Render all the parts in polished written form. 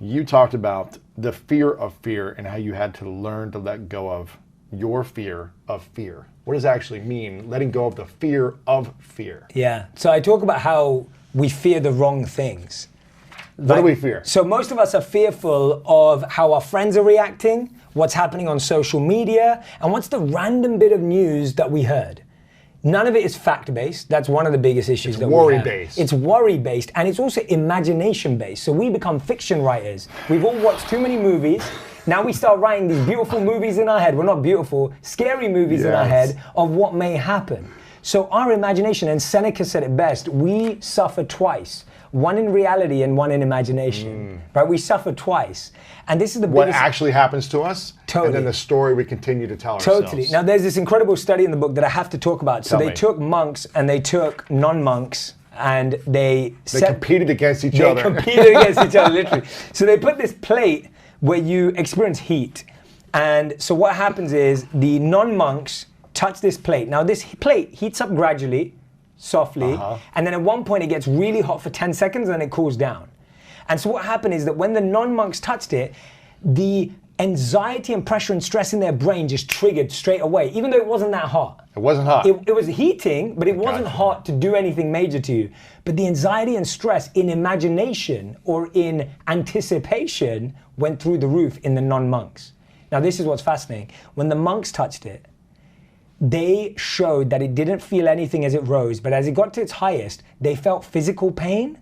You talked about the fear of fear and how you had to learn to let go of your fear of fear. What does that actually mean, letting go of the fear of fear? Yeah, so I talk about how we fear the wrong things. What do we fear? So most of us are fearful of how our friends are reacting, what's happening on social media, and what's the random bit of news that we heard. None of it is fact-based. That's one of the biggest issues that we have. Worry-based. It's worry-based, and it's also imagination-based. So we become fiction writers. We've all watched too many movies. Now we start writing these beautiful movies in our head. Well, not beautiful, scary movies in our head of what may happen. So our imagination, and Seneca said it best, we suffer twice. One in reality and one in imagination, right? We suffer twice. And this is the biggest... What actually happens to us, Totally. and then the story we continue to tell ourselves. Totally. Now there's this incredible study in the book that I have to talk about. So they took monks and they took non-monks and they competed against each other. They competed against each other, literally. So they put this plate where you experience heat. And so what happens is the non-monks touch this plate. Now this plate heats up gradually, softly, and then at one point it gets really hot for 10 seconds and then it cools down. And so what happened is that when the non-monks touched it, the anxiety and pressure and stress in their brain just triggered straight away, even though it wasn't that hot. It wasn't hot. It was heating, but it wasn't hot to do anything major to you. But the anxiety and stress in imagination or in anticipation went through the roof in the non-monks. Now this is what's fascinating. When the monks touched it, they showed that it didn't feel anything as it rose, but as it got to its highest, they felt physical pain,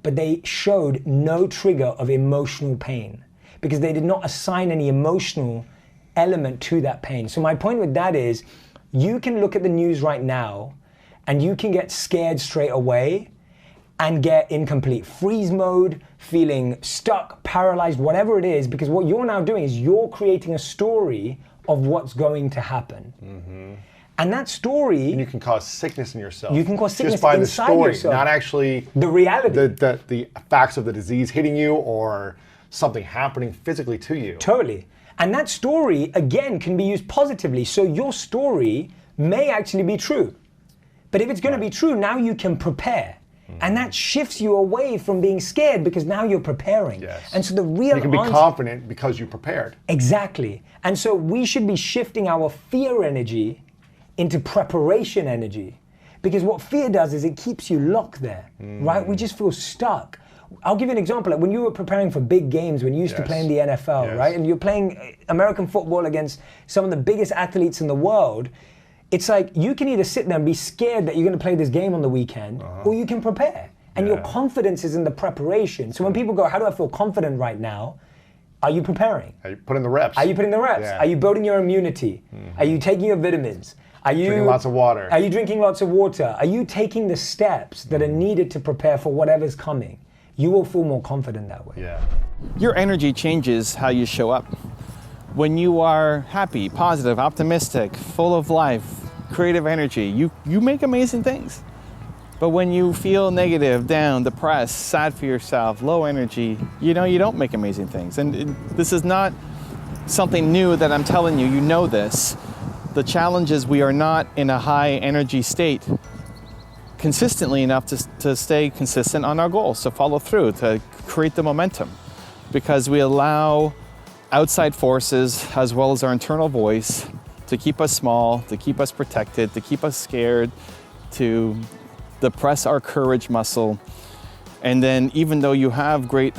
but they showed no trigger of emotional pain because they did not assign any emotional element to that pain. So my point with that is, you can look at the news right now and you can get scared straight away and get in complete freeze mode, feeling stuck, paralyzed, whatever it is, because what you're now doing is you're creating a story of what's going to happen. And that story... And you can cause sickness in yourself. You can cause sickness just by inside the story, yourself. not actually... The reality. The facts of the disease hitting you or something happening physically to you. Totally. And that story, again, can be used positively. So your story may actually be true. But if it's going to be true, now you can prepare. And that shifts you away from being scared because now you're preparing. Yes. And so the real You can be confident because you prepared. Exactly. And so we should be shifting our fear energy into preparation energy. Because what fear does is it keeps you locked there, right? We just feel stuck. I'll give you an example. Like when you were preparing for big games, when you used to play in the NFL, right? And you're playing American football against some of the biggest athletes in the world, it's like you can either sit there and be scared that you're going to play this game on the weekend, or you can prepare. And your confidence is in the preparation. So when people go, how do I feel confident right now? Are you preparing? Are you putting the reps? Are you putting the reps? Yeah. Are you building your immunity? Are you taking your vitamins? Are you drinking lots of water? Are you drinking lots of water? Are you taking the steps that are needed to prepare for whatever's coming? You will feel more confident that way. Yeah. Your energy changes how you show up. When you are happy, positive, optimistic, full of life, creative energy, you make amazing things. But when you feel negative, down, depressed, sad for yourself, low energy, you don't make amazing things. And this is not something new that I'm telling you, you know this. The challenge is we are not in a high energy state consistently enough to stay consistent on our goals, to follow through, to create the momentum. Because we allow outside forces as well as our internal voice to keep us small, to keep us protected, to keep us scared, to depress our courage muscle. And then even though you have great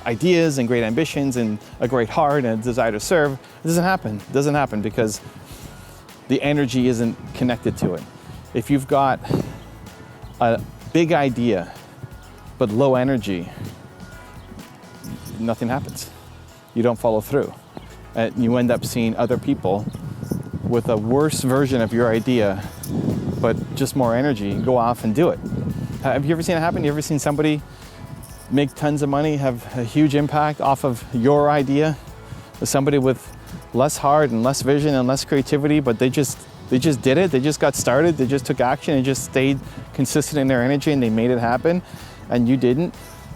ideas and great ambitions and a great heart and a desire to serve, it doesn't happen. It doesn't happen because the energy isn't connected to it. If you've got a big idea but low energy, nothing happens. You don't follow through. And you end up seeing other people with a worse version of your idea but just more energy go off and do it. Have you ever seen it happen? You ever seen somebody make tons of money, have a huge impact off of your idea? Somebody with less heart and less vision and less creativity, but they just did it. They just got started. They just took action and just stayed consistent in their energy and they made it happen. And you didn't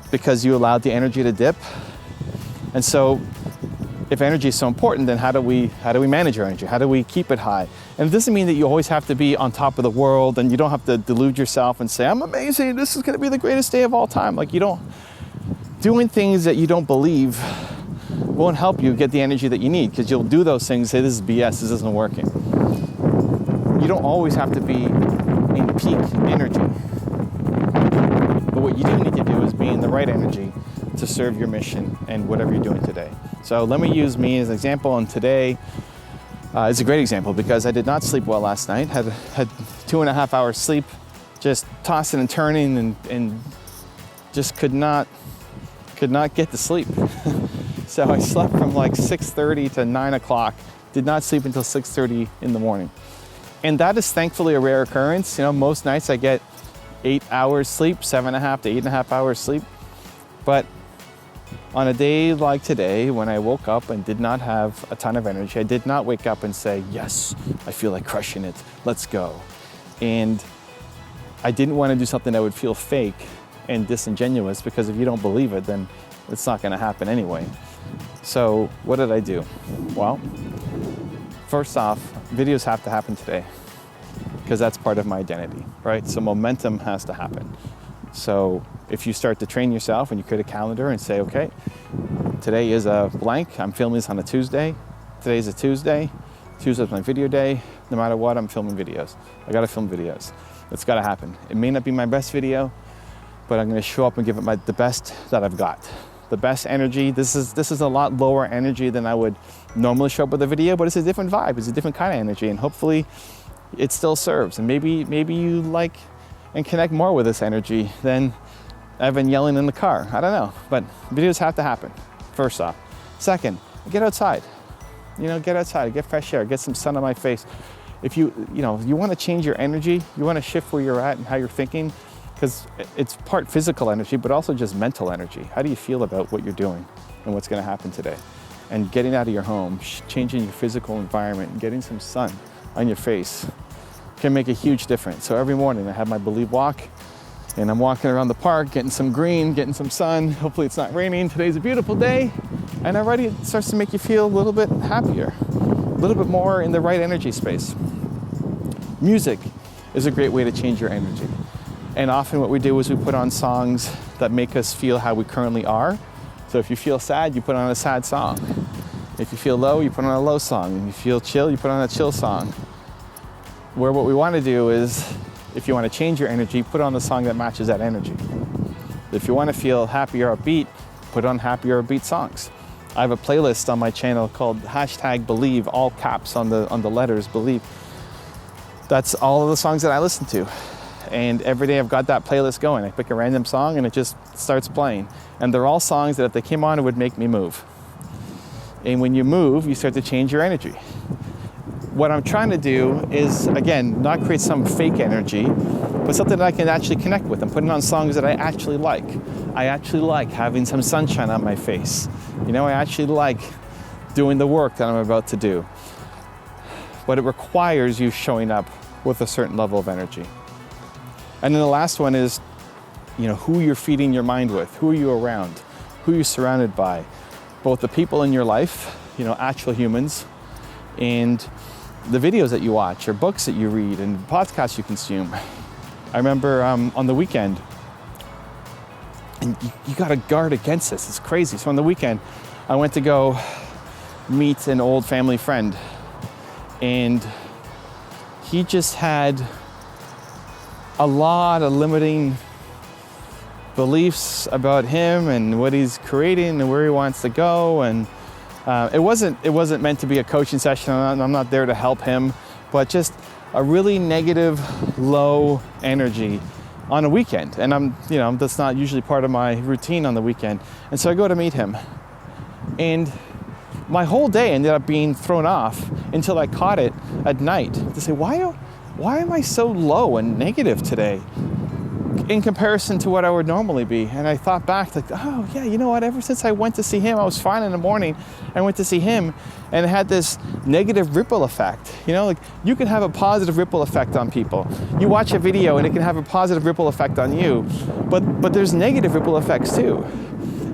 because you allowed the energy to dip. And so if energy is so important, then how do we manage our energy? How do we keep it high? And it doesn't mean that you always have to be on top of the world and you don't have to delude yourself and say, I'm amazing, this is gonna be the greatest day of all time. Like doing things that you don't believe won't help you get the energy that you need, because you'll do those things and say, this is BS, this isn't working. You don't always have to be in peak energy. But what you do need to do is be in the right energy to serve your mission and whatever you're doing today. So let me use me as an example, and today is a great example because I did not sleep well last night. Had 2.5 hours sleep, just tossing and turning and just could not get to sleep. So I slept from like 6:30 to 9 o'clock, did not sleep until 6:30 in the morning. And that is thankfully a rare occurrence. Most nights I get 8 hours sleep, 7.5 to 8.5 hours sleep. But on a day like today, when I woke up and did not have a ton of energy, I did not wake up and say, yes, I feel like crushing it, let's go. And I didn't want to do something that would feel fake and disingenuous, because if you don't believe it, then it's not going to happen anyway. So what did I do? Well, first off, videos have to happen today because that's part of my identity, right? So momentum has to happen. So if you start to train yourself and you create a calendar and say, okay, today is a blank, I'm filming this on a Tuesday. Today's a Tuesday. Tuesday's my video day. No matter what, I'm filming videos. I gotta film videos. It's gotta happen. It may not be my best video, but I'm gonna show up and give it the best that I've got. The best energy. This is a lot lower energy than I would normally show up with a video, but it's a different vibe. It's a different kind of energy, and hopefully it still serves. And maybe you like and connect more with this energy than Evan yelling in the car. I don't know, but videos have to happen, first off. Second, get outside. Get outside, get fresh air, get some sun on my face. If you want to change your energy, you want to shift where you're at and how you're thinking, because it's part physical energy, but also just mental energy. How do you feel about what you're doing and what's going to happen today? And getting out of your home, changing your physical environment, and getting some sun on your face can make a huge difference. So every morning I have my Believe walk, and I'm walking around the park, getting some green, getting some sun. Hopefully it's not raining. Today's a beautiful day. And already it starts to make you feel a little bit happier, a little bit more in the right energy space. Music is a great way to change your energy. And often what we do is we put on songs that make us feel how we currently are. So if you feel sad, you put on a sad song. If you feel low, you put on a low song. If you feel chill, you put on a chill song. Where what we want to do is, if you want to change your energy, put on the song that matches that energy. If you want to feel happy or upbeat, put on happy or upbeat songs. I have a playlist on my channel called #Believe, all caps on the letters, Believe. That's all of the songs that I listen to. And every day I've got that playlist going. I pick a random song and it just starts playing. And they're all songs that if they came on, it would make me move. And when you move, you start to change your energy. What I'm trying to do is, again, not create some fake energy, but something that I can actually connect with. I'm putting on songs that I actually like. I actually like having some sunshine on my face. I actually like doing the work that I'm about to do. But it requires you showing up with a certain level of energy. And then the last one is, who you're feeding your mind with, who are you around, who you're surrounded by, both the people in your life, actual humans, and the videos that you watch or books that you read and podcasts you consume. I remember on the weekend, and you got to guard against this, it's crazy. So on the weekend, I went to go meet an old family friend, and he just had a lot of limiting beliefs about him and what he's creating and where he wants to go. And it wasn't meant to be a coaching session. I'm not there to help him, but just a really negative, low energy on a weekend. And that's not usually part of my routine on the weekend. And so I go to meet him, and my whole day ended up being thrown off until I caught it at night to say, why am I so low and negative today in comparison to what I would normally be? And I thought back, like, oh yeah, you know what? Ever since I went to see him, I was fine in the morning. I went to see him, and it had this negative ripple effect. You can have a positive ripple effect on people. You watch a video and it can have a positive ripple effect on you, but there's negative ripple effects too.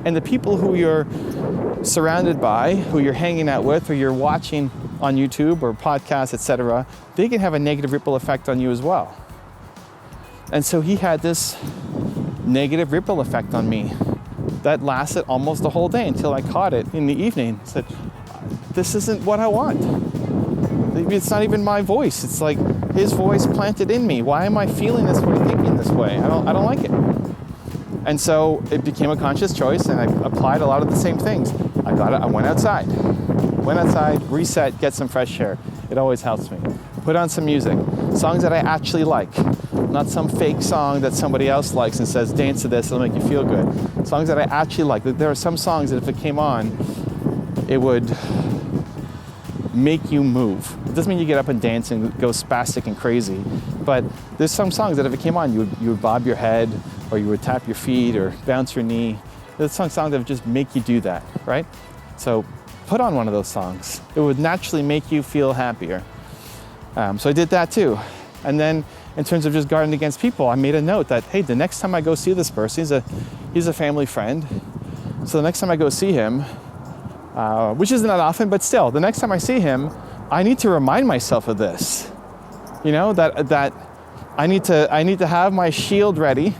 And the people who you're surrounded by, who you're hanging out with, or you're watching on YouTube or podcasts, etc., they can have a negative ripple effect on you as well. And so he had this negative ripple effect on me. that lasted almost the whole day until I caught it in the evening. I said, this isn't what I want. It's not even my voice. It's like his voice planted in me. Why am I feeling this way, thinking this way? I don't like it. And so it became a conscious choice, and I applied a lot of the same things. I got it, I went outside, reset, get some fresh air. It always helps me. Put on some music, songs that I actually like, not some fake song that somebody else likes and says, dance to this, it'll make you feel good. Songs that I actually like. There are some songs that if it came on, it would make you move. It doesn't mean you get up and dance and go spastic and crazy, but there's some songs that if it came on, you would bob your head, or you would tap your feet or bounce your knee. There's some songs that would just make you do that, right? So put on one of those songs. It would naturally make you feel happier. So I did that too. And then in terms of just guarding against people, I made a note that, hey, the next time I go see this person, he's a family friend. So the next time I go see him, which isn't that often, but still, the next time I see him, I need to remind myself of this. You know, that I need to have my shield ready.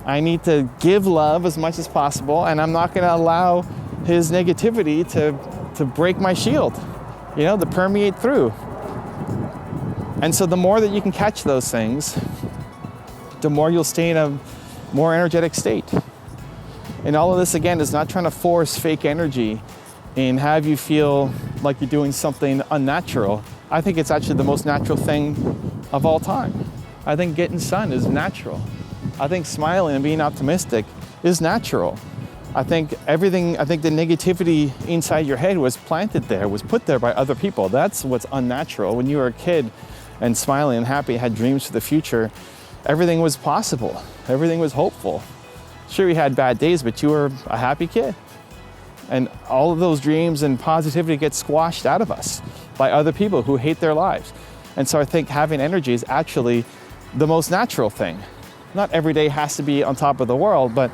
I need to give love as much as possible, and I'm not going to allow his negativity to break my shield, you know, to permeate through. And so the more that you can catch those things, the more you'll stay in a more energetic state. And all of this, again, is not trying to force fake energy and have you feel like you're doing something unnatural. I think it's actually the most natural thing of all time. I think getting sun is natural. I think smiling and being optimistic is natural. I think the negativity inside your head was planted there, was put there by other people. That's what's unnatural. When you were a kid and smiling and happy, had dreams for the future, everything was possible. Everything was hopeful. Sure, you had bad days, but you were a happy kid. And all of those dreams and positivity get squashed out of us by other people who hate their lives. And so I think having energy is actually the most natural thing. Not every day has to be on top of the world, but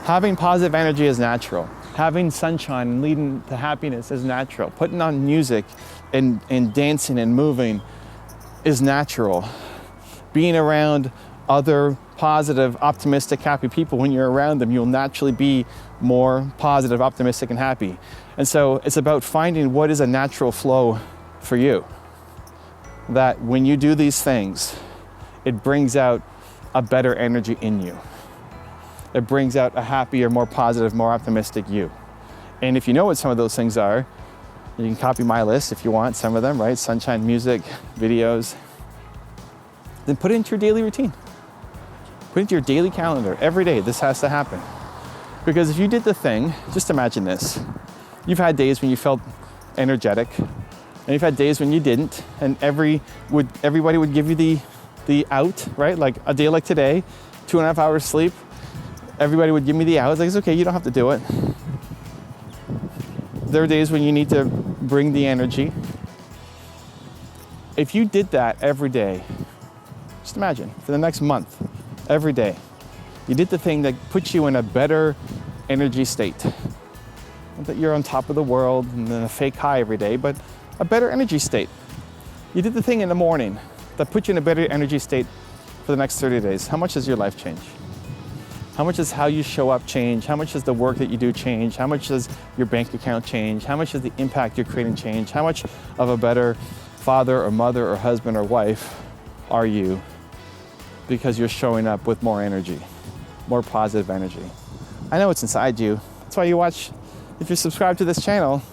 having positive energy is natural. Having sunshine and leading to happiness is natural. Putting on music and dancing and moving is natural. Being around other positive, optimistic, happy people, when you're around them, you'll naturally be more positive, optimistic, and happy. And so it's about finding what is a natural flow for you. That when you do these things, it brings out a better energy in you. It brings out a happier, more positive, more optimistic you. And if you know what some of those things are, you can copy my list if you want, some of them, right? Sunshine music, videos. Then put it into your daily routine. Put it into your daily calendar. Every day, this has to happen. Because if you did the thing, just imagine this. You've had days when you felt energetic, and you've had days when you didn't, and everybody would give you the out, right? Like a day like today, 2.5 hours sleep, everybody would give me the out. It's like, it's okay, you don't have to do it. There are days when you need to bring the energy. If you did that every day, just imagine, for the next month, every day, you did the thing that puts you in a better energy state. Not that you're on top of the world and then a fake high every day, but a better energy state. You did the thing in the morning that puts you in a better energy state for the next 30 days. How much does your life change? How much does how you show up change? How much does the work that you do change? How much does your bank account change? How much does the impact you're creating change? How much of a better father or mother or husband or wife are you because you're showing up with more energy, more positive energy? I know it's inside you. That's why you watch. If you're subscribed to this channel,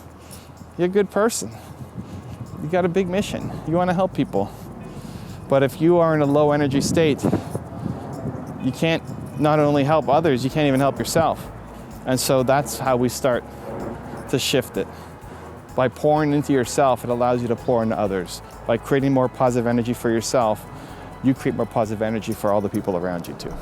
you're a good person. You got a big mission. You want to help people. But if you are in a low energy state, you can't not only help others, you can't even help yourself. And so that's how we start to shift it. By pouring into yourself, it allows you to pour into others. By creating more positive energy for yourself, you create more positive energy for all the people around you too.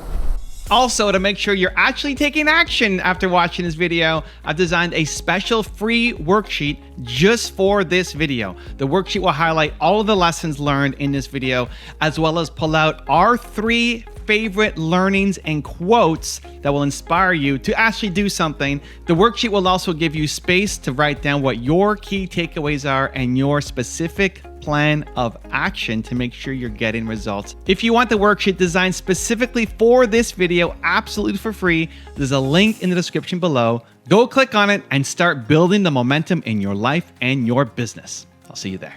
Also, to make sure you're actually taking action after watching this video, I've designed a special free worksheet just for this video. The worksheet will highlight all of the lessons learned in this video, as well as pull out our 3 favorite learnings and quotes that will inspire you to actually do something. The worksheet will also give you space to write down what your key takeaways are and your specific plan of action to make sure you're getting results. If you want the worksheet designed specifically for this video, absolutely for free, there's a link in the description below. Go click on it and start building the momentum in your life and your business. I'll see you there.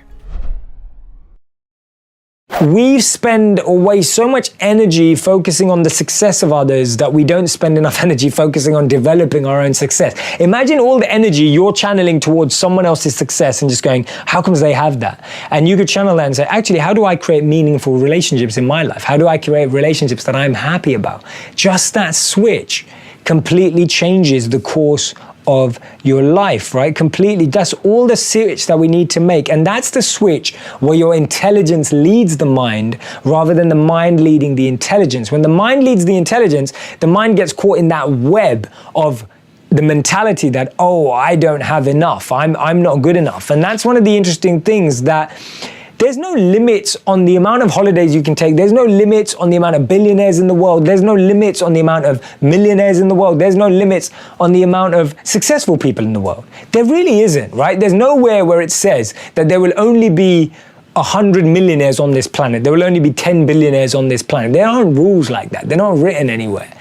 We spend or waste so much energy focusing on the success of others that we don't spend enough energy focusing on developing our own success. Imagine all the energy you're channeling towards someone else's success and just going, how comes they have that? And you could channel that and say, actually, how do I create meaningful relationships in my life? How do I create relationships that I'm happy about? Just that switch completely changes the course of your life, right? Completely. That's all the switch that we need to make. And that's the switch where your intelligence leads the mind rather than the mind leading the intelligence. When the mind leads the intelligence, the mind gets caught in that web of the mentality that, oh, I don't have enough. I'm not good enough. And that's one of the interesting things, that there's no limits on the amount of holidays you can take. There's no limits on the amount of billionaires in the world. There's no limits on the amount of millionaires in the world. There's no limits on the amount of successful people in the world. There really isn't, right? There's nowhere where it says that there will only be 100 millionaires on this planet. There will only be 10 billionaires on this planet. There aren't rules like that. They're not written anywhere.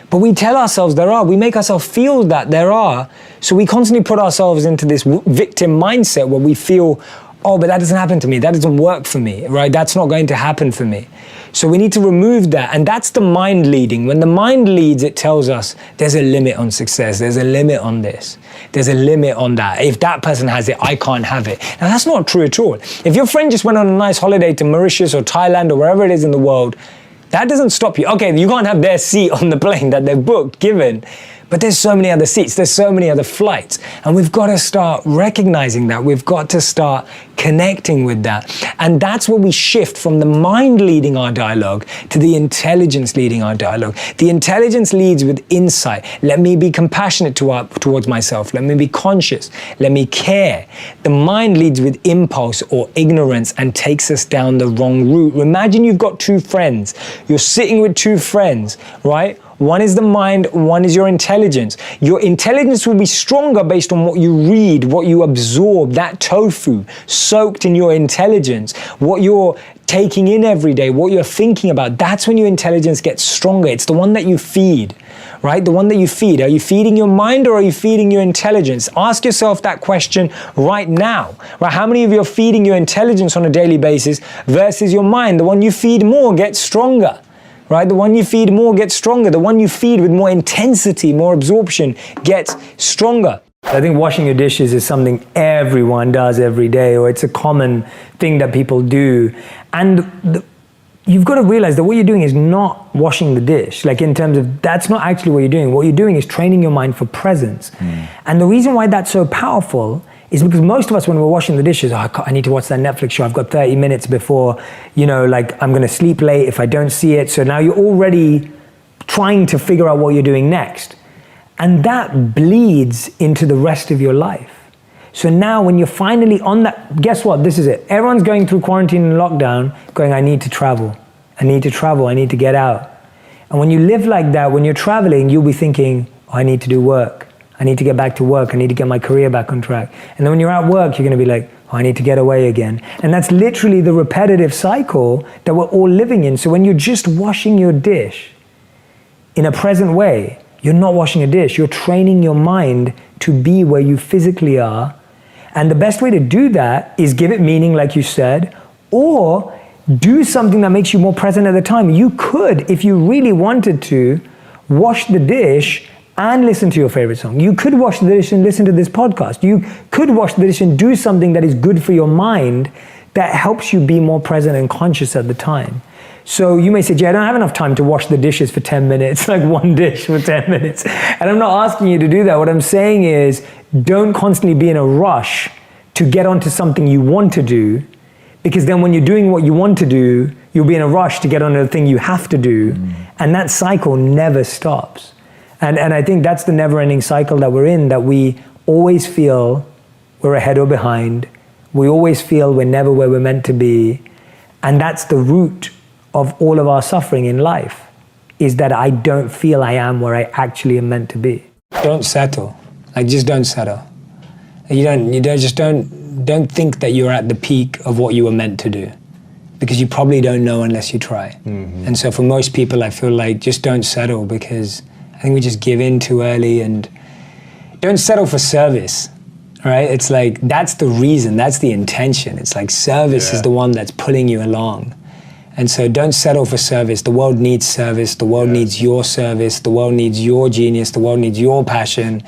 But we tell ourselves there are. We make ourselves feel that there are. So we constantly put ourselves into this victim mindset where we feel, oh, but that doesn't happen to me. That doesn't work for me, right? That's not going to happen for me. So we need to remove that. And that's the mind leading. When the mind leads, it tells us there's a limit on success. There's a limit on this. There's a limit on that. If that person has it, I can't have it. Now, that's not true at all. If your friend just went on a nice holiday to Mauritius or Thailand or wherever it is in the world, that doesn't stop you. Okay, you can't have their seat on the plane that they've booked, given. But there's so many other seats, there's so many other flights. And we've got to start recognizing that. We've got to start connecting with that. And that's where we shift from the mind leading our dialogue to the intelligence leading our dialogue. The intelligence leads with insight. Let me be compassionate towards myself. Let me be conscious. Let me care. The mind leads with impulse or ignorance and takes us down the wrong route. Imagine you've got two friends. You're sitting with two friends, right? One is the mind, one is your intelligence. Your intelligence will be stronger based on what you read, what you absorb, that tofu soaked in your intelligence, what you're taking in every day, what you're thinking about. That's when your intelligence gets stronger. It's the one that you feed, right? The one that you feed. Are you feeding your mind or are you feeding your intelligence? Ask yourself that question right now, right? How many of you are feeding your intelligence on a daily basis versus your mind? The one you feed more gets stronger. Right? The one you feed more gets stronger. The one you feed with more intensity, more absorption gets stronger. I think washing your dishes is something everyone does every day, or it's a common thing that people do. And you've got to realize that what you're doing is not washing the dish. Like, in terms of, that's not actually what you're doing. What you're doing is training your mind for presence. And the reason why that's so powerful is because most of us, when we're washing the dishes, I need to watch that Netflix show. I've got 30 minutes before, like, I'm going to sleep late if I don't see it. So now you're already trying to figure out what you're doing next. And that bleeds into the rest of your life. So now when you're finally on that, guess what? This is it. Everyone's going through quarantine and lockdown going, I need to travel. I need to travel. I need to get out. And when you live like that, when you're traveling, you'll be thinking, I need to do work. I need to get back to work. I need to get my career back on track. And then when you're at work, you're going to be like, I need to get away again. And that's literally the repetitive cycle that we're all living in. So when you're just washing your dish in a present way, you're not washing a dish. You're training your mind to be where you physically are. And the best way to do that is give it meaning, like you said, or do something that makes you more present at the time. You could, if you really wanted to, wash the dish and listen to your favorite song. You could wash the dish and listen to this podcast. You could wash the dish and do something that is good for your mind that helps you be more present and conscious at the time. So you may say, Jay, I don't have enough time to wash the dishes for 10 minutes, like one dish for 10 minutes. And I'm not asking you to do that. What I'm saying is, don't constantly be in a rush to get onto something you want to do, because then when you're doing what you want to do, you'll be in a rush to get onto the thing you have to do. And that cycle never stops. And I think that's the never-ending cycle that we're in, that we always feel we're ahead or behind. We always feel we're never where we're meant to be. And that's the root of all of our suffering in life. is that I don't feel I am where I actually am meant to be. Don't settle. Like, just don't settle. Don't think that you're at the peak of what you were meant to do, because you probably don't know unless you try. And so for most people, I feel like just don't settle, because I think we just give in too early. And don't settle for service, right? It's like, that's the reason, that's the intention. It's like service is the one that's pulling you along. And so don't settle for service. The world needs service. The world needs your service. The world needs your genius. The world needs your passion.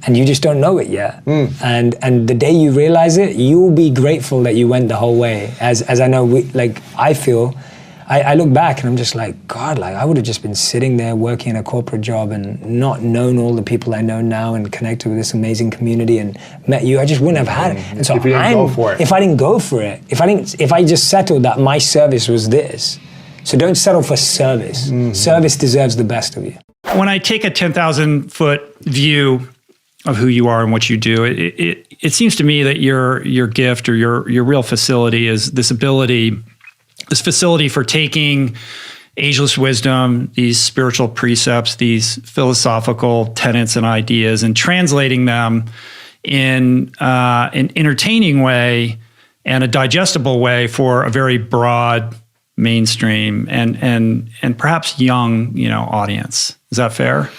And you just don't know it yet. And the day you realize it, you'll be grateful that you went the whole way. As I know, I feel, I look back and I'm just like, God, like I would have just been sitting there working in a corporate job and not known all the people I know now and connected with this amazing community and met you. I just wouldn't have had it. And so if you didn't go for it. If I didn't go for it, if I just settled that my service was this. So don't settle for service. Service deserves the best of you. When I take a 10,000 foot view of who you are and what you do, it seems to me that your gift or your real facility is this facility for taking ageless wisdom, these spiritual precepts, these philosophical tenets and ideas, and translating them in an entertaining way and a digestible way for a very broad, mainstream and perhaps young, audience. Is that fair?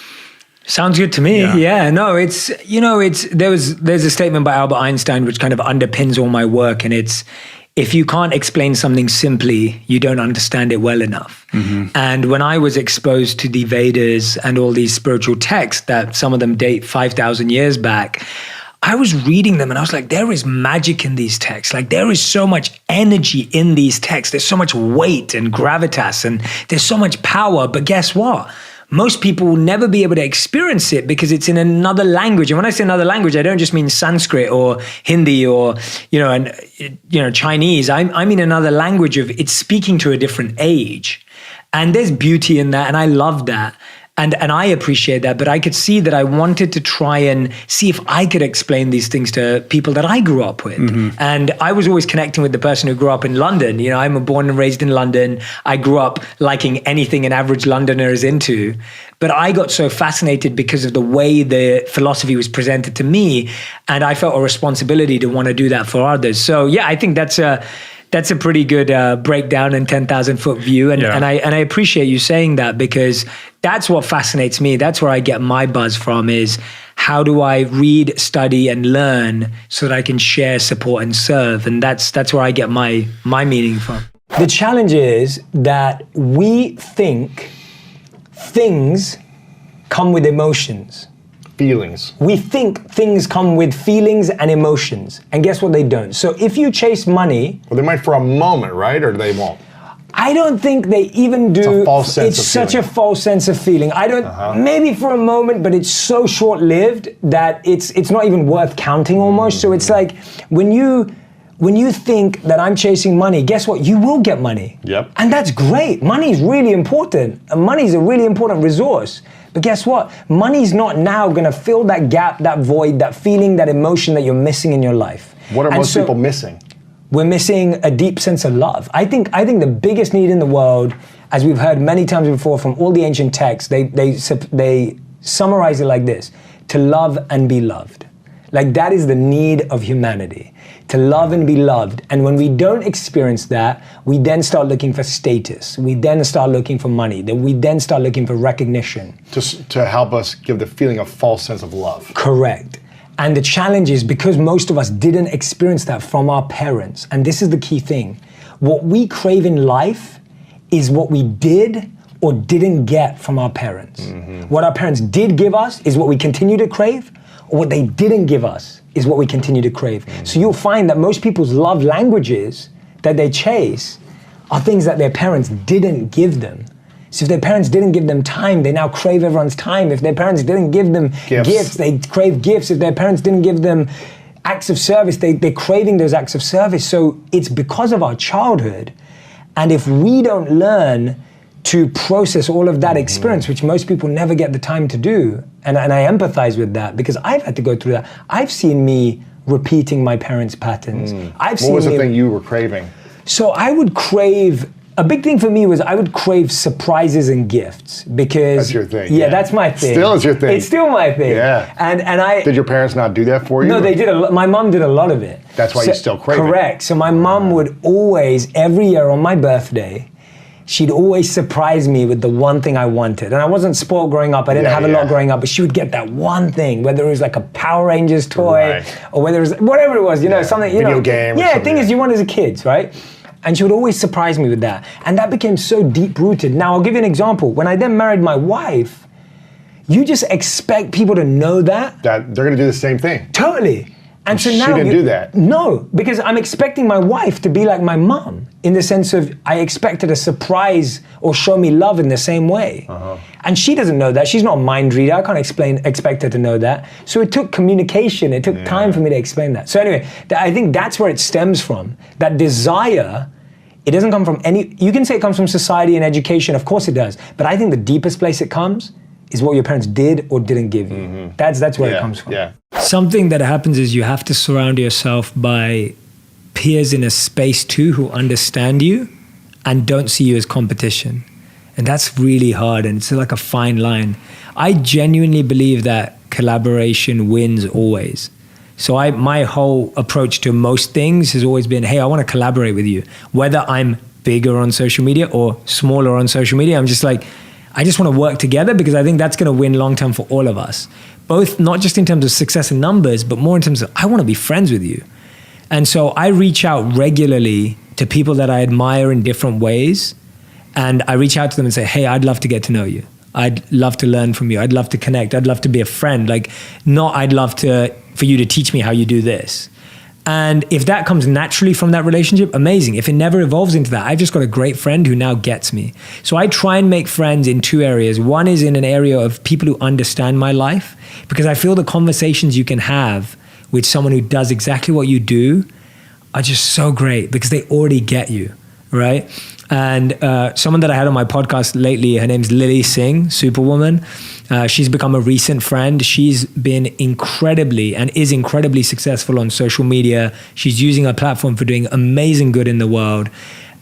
Sounds good to me. Yeah. No, there's a statement by Albert Einstein which kind of underpins all my work, and it's, if you can't explain something simply, you don't understand it well enough. And when I was exposed to the Vedas and all these spiritual texts that some of them date 5,000 years back, I was reading them and I was like, there is magic in these texts. Like, there is so much energy in these texts. There's so much weight and gravitas, and there's so much power. But guess what? Most people will never be able to experience it because it's in another language. And when I say another language, I don't just mean Sanskrit or Hindi or, Chinese. I mean another language of it's speaking to a different age. And there's beauty in that. And I love that. And I appreciate that, but I could see that I wanted to try and see if I could explain these things to people that I grew up with. And I was always connecting with the person who grew up in London. I'm born and raised in London. I grew up liking anything an average Londoner is into. But I got so fascinated because of the way the philosophy was presented to me, and I felt a responsibility to want to do that for others. So yeah, I think that's a pretty good breakdown and 10,000 foot view. And I appreciate you saying that, because that's what fascinates me. That's where I get my buzz from, is how do I read, study, and learn so that I can share, support, and serve? And that's where I get my meaning from. The challenge is that we think things come with emotions. Feelings. We think things come with feelings and emotions. And guess what? They don't. So if you chase money... Well, they might for a moment, right? Or they won't? I don't think they even do. It's a false sense of It's such feeling. a false sense of feeling. I don't, maybe for a moment, but it's so short-lived that it's not even worth counting almost. So it's like, when you think that I'm chasing money, guess what? You will get money. Yep. And that's great. Money is really important. And money is a really important resource. But guess what? Money's not now going to fill that gap, that void, that feeling, that emotion that you're missing in your life. What are most people missing? We're missing a deep sense of love. I think the biggest need in the world, as we've heard many times before from all the ancient texts, they summarize it like this: to love and be loved. Like, that is the need of humanity, to love and be loved. And when we don't experience that, we then start looking for status. We then start looking for money. We then start looking for recognition. To help us give the feeling of false sense of love. Correct. And the challenge is, because most of us didn't experience that from our parents, and this is the key thing, what we crave in life is what we did or didn't get from our parents. What our parents did give us is what we continue to crave, or what they didn't give us is what we continue to crave. So you'll find that most people's love languages that they chase are things that their parents didn't give them. So if their parents didn't give them time, they now crave everyone's time. If their parents didn't give them gifts, they crave gifts. If their parents didn't give them acts of service, they're craving those acts of service. So it's because of our childhood. And if we don't learn to process all of that experience, which most people never get the time to do, and I empathize with that because I've had to go through that. I've seen me repeating my parents' patterns. What was the thing you were craving? So I would crave a big thing for me was I would crave surprises and gifts because That's your thing. Yeah, that's my thing. Still is your thing. It's still my thing. Yeah. And I Did your parents not do that for you? No, they did. My mom did a lot of it. That's why you still crave it. Correct. So my mom would always, every year on my birthday, she'd always surprise me with the one thing I wanted. And I wasn't spoiled growing up. I didn't have a lot growing up, but she would get that one thing, whether it was like a Power Rangers toy or whether it was whatever it was, you know, something, you Video know. game. Yeah, thing is you want as a kid, right? And she would always surprise me with that. And that became so deep rooted. Now I'll give you an example. When I then married my wife, you just expect people to know that. That they're gonna do the same thing. Totally. And so She now didn't do that. No, because I'm expecting my wife to be like my mom in the sense of I expect her to surprise or show me love in the same way. And she doesn't know that. She's not a mind reader. I can't expect her to know that. So it took communication. It took time for me to explain that. So anyway, I think that's where it stems from. That desire, it doesn't come from any, you can say it comes from society and education. Of course it does. But I think the deepest place it comes is what your parents did or didn't give you. That's where it comes from. Yeah. Something that happens is you have to surround yourself by peers in a space too who understand you and don't see you as competition. And that's really hard, and it's like a fine line. I genuinely believe that collaboration wins always. So my whole approach to most things has always been, hey, I want to collaborate with you. Whether I'm bigger on social media or smaller on social media, I'm just like, I just want to work together because I think that's going to win long term for all of us. Both, not just in terms of success and numbers, but more in terms of, I want to be friends with you. And so I reach out regularly to people that I admire in different ways. And I reach out to them and say, hey, I'd love to get to know you. I'd love to learn from you. I'd love to connect. I'd love to be a friend. Like, not I'd love for you to teach me how you do this. And if that comes naturally from that relationship, amazing. If it never evolves into that, I've just got a great friend who now gets me. So I try and make friends in two areas. One is in an area of people who understand my life, because I feel the conversations you can have with someone who does exactly what you do are just so great because they already get you, right? And someone that I had on my podcast lately, her name's Lily Singh, Superwoman. She's become a recent friend. She's been incredibly and is incredibly successful on social media. She's using her platform for doing amazing good in the world.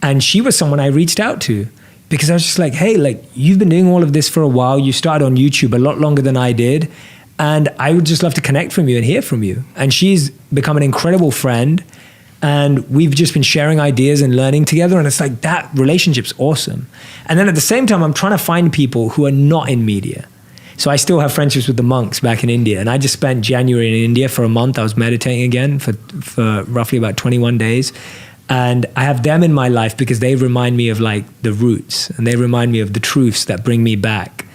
And she was someone I reached out to because I was just like, hey, like, you've been doing all of this for a while. You started on YouTube a lot longer than I did. And I would just love to connect from you and hear from you. And she's become an incredible friend. And we've just been sharing ideas and learning together. And it's like, that relationship's awesome. And then at the same time, I'm trying to find people who are not in media. So I still have friendships with the monks back in India. And I just spent January in India for a month. I was meditating again for roughly about 21 days. And I have them in my life because they remind me of like the roots and they remind me of the truths that bring me back.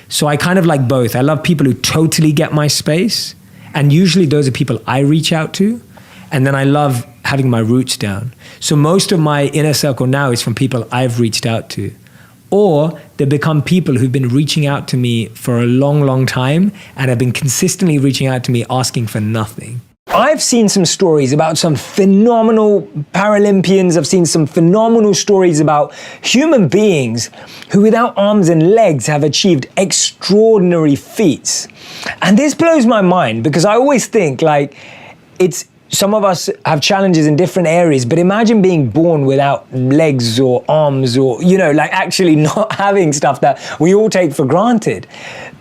So I kind of like both. I love people who totally get my space. And usually those are people I reach out to. And then I love having my roots down. So most of my inner circle now is from people I've reached out to. Or they become people who've been reaching out to me for a long, long time and have been consistently reaching out to me asking for nothing. I've seen some stories about some phenomenal Paralympians. I've seen some phenomenal stories about human beings who without arms and legs have achieved extraordinary feats. And this blows my mind because I always think like some of us have challenges in different areas, but imagine being born without legs or arms or, like actually not having stuff that we all take for granted.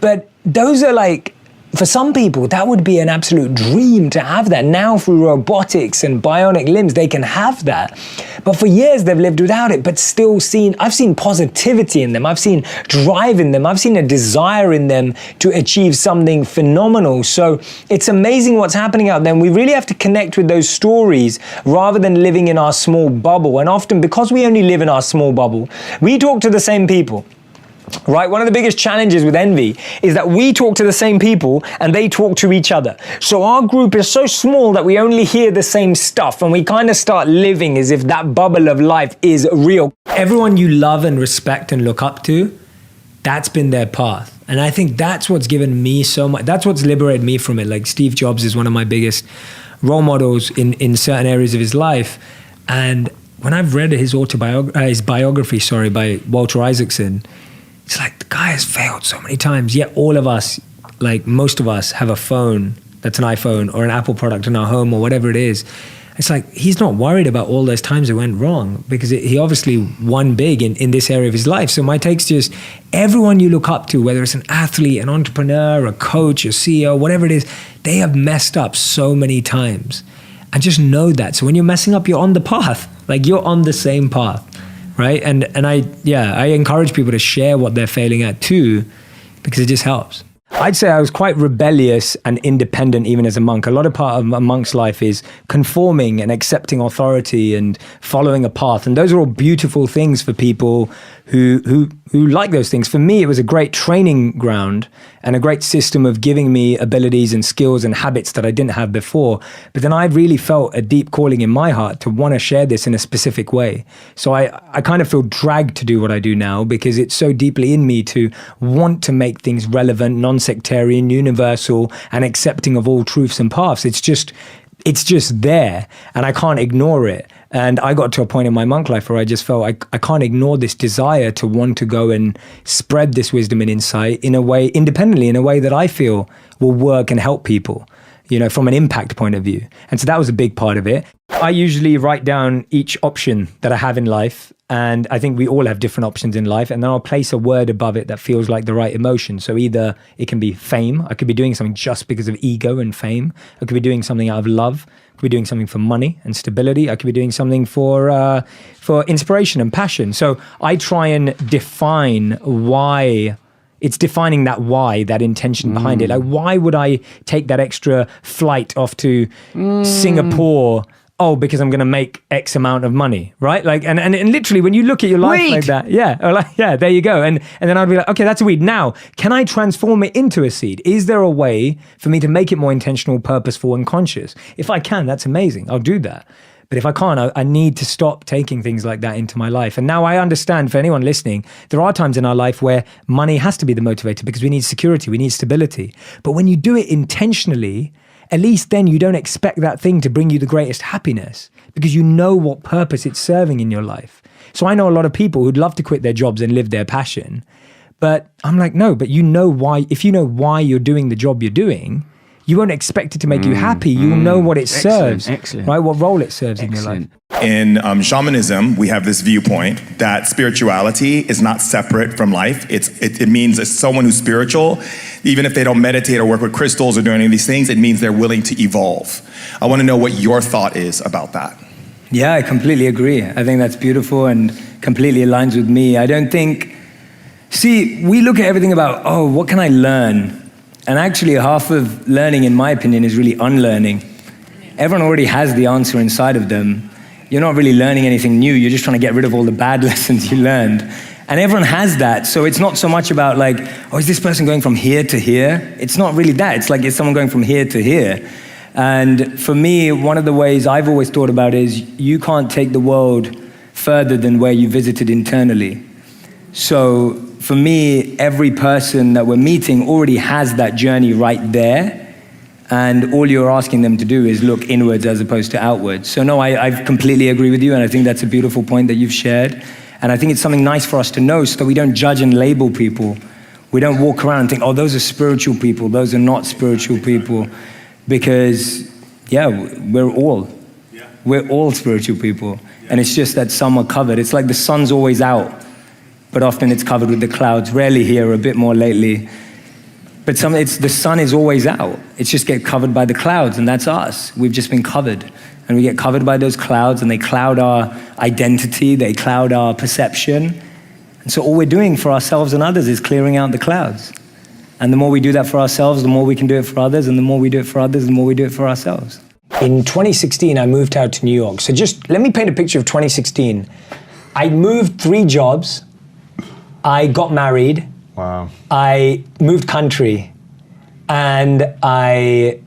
But those are like, for some people, that would be an absolute dream to have that. Now through robotics and bionic limbs, they can have that. But for years they've lived without it, but still I've seen positivity in them. I've seen drive in them. I've seen a desire in them to achieve something phenomenal. So it's amazing what's happening out there. And we really have to connect with those stories rather than living in our small bubble. And often because we only live in our small bubble, we talk to the same people. Right? One of the biggest challenges with envy is that we talk to the same people and they talk to each other. So our group is so small that we only hear the same stuff and we kind of start living as if that bubble of life is real. Everyone you love and respect and look up to, that's been their path. And I think that's what's given me so much. That's what's liberated me from it. Like Steve Jobs is one of my biggest role models in certain areas of his life. And when I've read his biography by Walter Isaacson, it's like the guy has failed so many times, yet all of us, like most of us, have a phone that's an iPhone or an Apple product in our home or whatever it is. It's like, he's not worried about all those times it went wrong, because he obviously won big in this area of his life. So my take's just, everyone you look up to, whether it's an athlete, an entrepreneur, a coach, a CEO, whatever it is, they have messed up so many times. And just know that. So when you're messing up, you're on the path. Like, you're on the same path, right? And I encourage people to share what they're failing at too, because it just helps. I'd say I was quite rebellious and independent even as a monk. A lot of part of a monk's life is conforming and accepting authority and following a path. And those are all beautiful things for people who like those things. For me, it was a great training ground and a great system of giving me abilities and skills and habits that I didn't have before. But then I really felt a deep calling in my heart to want to share this in a specific way. So I kind of feel dragged to do what I do now, because it's so deeply in me to want to make things relevant, non-sectarian, universal, and accepting of all truths and paths. It's just there, and I can't ignore it. And I got to a point in my monk life where I just felt I can't ignore this desire to want to go and spread this wisdom and insight in a way, independently, in a way that I feel will work and help people, from an impact point of view. And so that was a big part of it. I usually write down each option that I have in life. And I think we all have different options in life. And then I'll place a word above it that feels like the right emotion. So either it can be fame. I could be doing something just because of ego and fame. I could be doing something out of love. I could be doing something for money and stability. I could be doing something for inspiration and passion. So I try and define why. It's defining that why, that intention behind it. Like, why would I take that extra flight off to Singapore? Oh, because I'm going to make X amount of money, right? Like, and literally, when you look at your life like that, there you go. And then I'd be like, okay, that's a weed. Now, can I transform it into a seed? Is there a way for me to make it more intentional, purposeful, and conscious? If I can, that's amazing. I'll do that. But if I can't, I need to stop taking things like that into my life. And now I understand, for anyone listening, there are times in our life where money has to be the motivator, because we need security, we need stability. But when you do it intentionally, at least then you don't expect that thing to bring you the greatest happiness, because you know what purpose it's serving in your life. So I know a lot of people who'd love to quit their jobs and live their passion. But I'm like, no, but you know why. If you know why you're doing the job you're doing, you won't expect it to make you happy. You'll know what it serves, right? What role it serves in your life. In shamanism, we have this viewpoint that spirituality is not separate from life. It means it's someone who's spiritual, even if they don't meditate or work with crystals or do any of these things, it means they're willing to evolve. I want to know what your thought is about that. Yeah, I completely agree. I think that's beautiful and completely aligns with me. I don't think, we look at everything about, what can I learn? And actually, half of learning, in my opinion, is really unlearning. Everyone already has the answer inside of them. You're not really learning anything new. You're just trying to get rid of all the bad lessons you learned. And everyone has that. So it's not so much about like, is this person going from here to here? It's not really that. It's like, is someone going from here to here? And for me, one of the ways I've always thought about is you can't take the world further than where you visited internally. So for me, every person that we're meeting already has that journey right there. And all you're asking them to do is look inwards as opposed to outwards. So no, I completely agree with you. And I think that's a beautiful point that you've shared. And I think it's something nice for us to know so that we don't judge and label people. We don't walk around and think, those are spiritual people. Those are not spiritual people. Because, we're all spiritual people. And it's just that some are covered. It's like the sun's always out, but often it's covered with the clouds. Rarely here, a bit more lately. But the sun is always out. It's just get covered by the clouds, and that's us. We've just been covered. And we get covered by those clouds, and they cloud our identity, they cloud our perception. And so all we're doing for ourselves and others is clearing out the clouds. And the more we do that for ourselves, the more we can do it for others, and the more we do it for others, the more we do it for ourselves. In 2016, I moved out to New York. So just let me paint a picture of 2016. I moved 3 jobs. I got married. Wow. I moved country, and I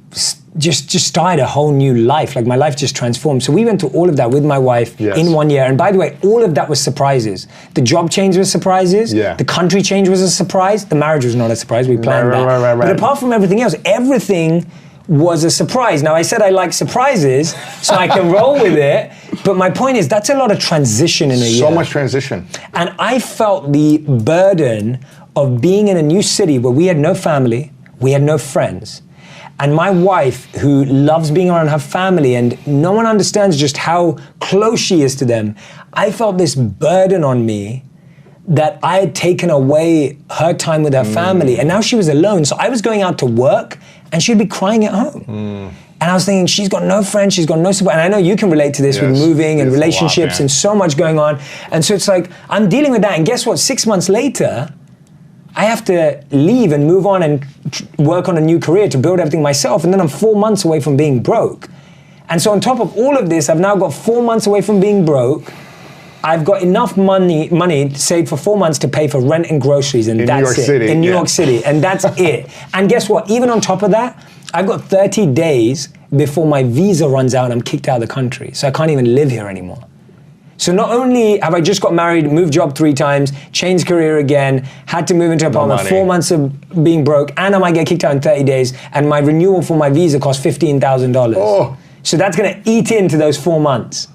just started a whole new life. Like, my life just transformed. So we went through all of that with my wife in 1 year. And by the way, all of that was surprises. The job change was surprises. Yeah. The country change was a surprise. The marriage was not a surprise. We planned that. Right. But apart from everything else, everything was a surprise. Now, I said I like surprises, so I can roll with it. But my point is, that's a lot of transition in a year. So much transition. And I felt the burden of being in a new city where we had no family, we had no friends. And my wife, who loves being around her family, and no one understands just how close she is to them, I felt this burden on me that I had taken away her time with her family, and now she was alone. So I was going out to work, and she'd be crying at home. And I was thinking, she's got no friends, she's got no support. And I know you can relate to this with moving and relationships and so much going on. And so it's like, I'm dealing with that. And guess what? 6 months later, I have to leave and move on and work on a new career to build everything myself. And then I'm 4 months away from being broke. And so on top of all of this, I've now got 4 months away from being broke. I've got enough money saved for 4 months to pay for rent and groceries, and that's it. In New York City, and that's it. And guess what? Even on top of that, I've got 30 days before my visa runs out and I'm kicked out of the country. So I can't even live here anymore. So not only have I just got married, moved job 3 times, changed career again, had to move into an apartment, 4 months of being broke, and I might get kicked out in 30 days, and my renewal for my visa costs $15,000. Oh. So that's gonna eat into those 4 months.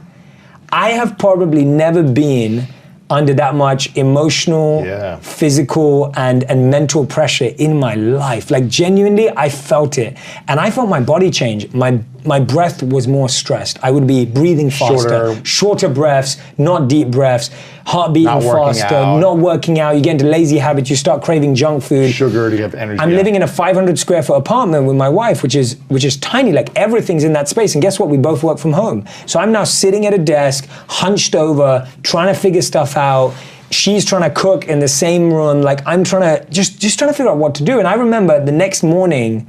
I have probably never been under that much emotional, physical, and mental pressure in my life. Like genuinely, I felt it. And I felt my body change. My breath was more stressed. I would be breathing faster, shorter breaths, not deep breaths, heart beating faster, not working out. You get into lazy habits, you start craving junk food. Sugar to get energy. I'm living in a 500 square foot apartment with my wife, which is tiny, like everything's in that space. And guess what? We both work from home. So I'm now sitting at a desk, hunched over, trying to figure stuff out. She's trying to cook in the same room. Like I'm trying to, just trying to figure out what to do. And I remember the next morning,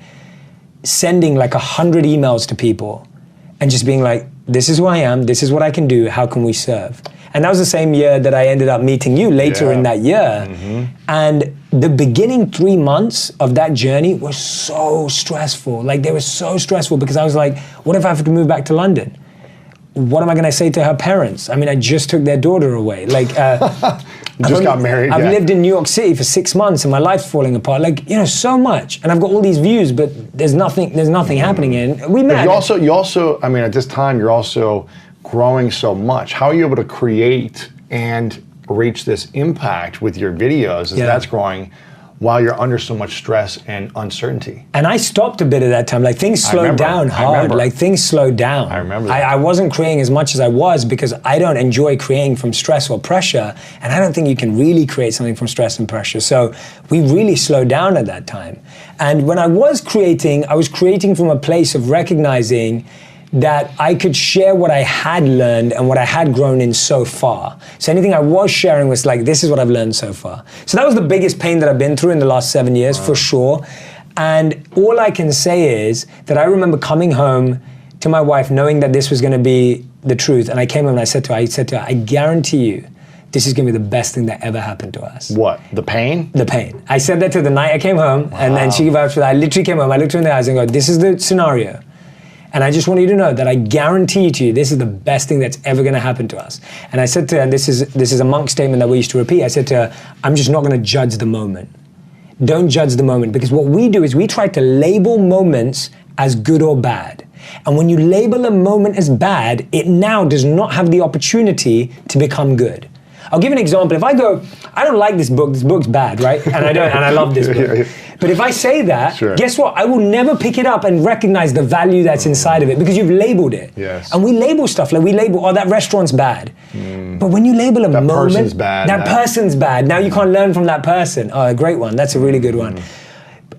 sending like 100 emails to people and just being like, this is who I am, this is what I can do, how can we serve? And that was the same year that I ended up meeting you later in that year. And the beginning 3 months of that journey was so stressful. Like they were so stressful because I was like, what if I have to move back to London? What am I gonna say to her parents? I mean, I just took their daughter away. Like, just got married. I've lived in New York City for 6 months and my life's falling apart. Like, you know, so much. And I've got all these views, but there's nothing happening. And we met. But you also, I mean, at this time, you're also growing so much. How are you able to create and reach this impact with your videos as that's growing while you're under so much stress and uncertainty? And I stopped a bit at that time. Like things slowed down hard. Like things slowed down. I remember that. I wasn't creating as much as I was because I don't enjoy creating from stress or pressure. And I don't think you can really create something from stress and pressure. So we really slowed down at that time. And when I was creating from a place of recognizing that I could share what I had learned and what I had grown in so far. So anything I was sharing was like, this is what I've learned so far. So that was the biggest pain that I've been through in the last 7 years, for sure. And all I can say is that I remember coming home to my wife knowing that this was gonna be the truth. And I came home and I said to her, I guarantee you, this is gonna be the best thing that ever happened to us. What, the pain? The pain. I said that to her the night I came home, and then she vouched for that. I literally came home, I looked her in the eyes and go, this is the scenario. And I just want you to know that I guarantee to you, this is the best thing that's ever gonna happen to us. And I said to her, and this is a monk statement that we used to repeat, I said to her, I'm just not gonna judge the moment. Don't judge the moment, because what we do is we try to label moments as good or bad. And when you label a moment as bad, it now does not have the opportunity to become good. I'll give an example. If I go, I don't like this book's bad, right? And I love this book. But if I say that, guess what? I will never pick it up and recognize the value that's inside of it because you've labeled it. And we label stuff like oh, that restaurant's bad. But when you label a moment, person's bad. That person's bad. Now you can't learn from that person. Oh, a great one. That's a really good one.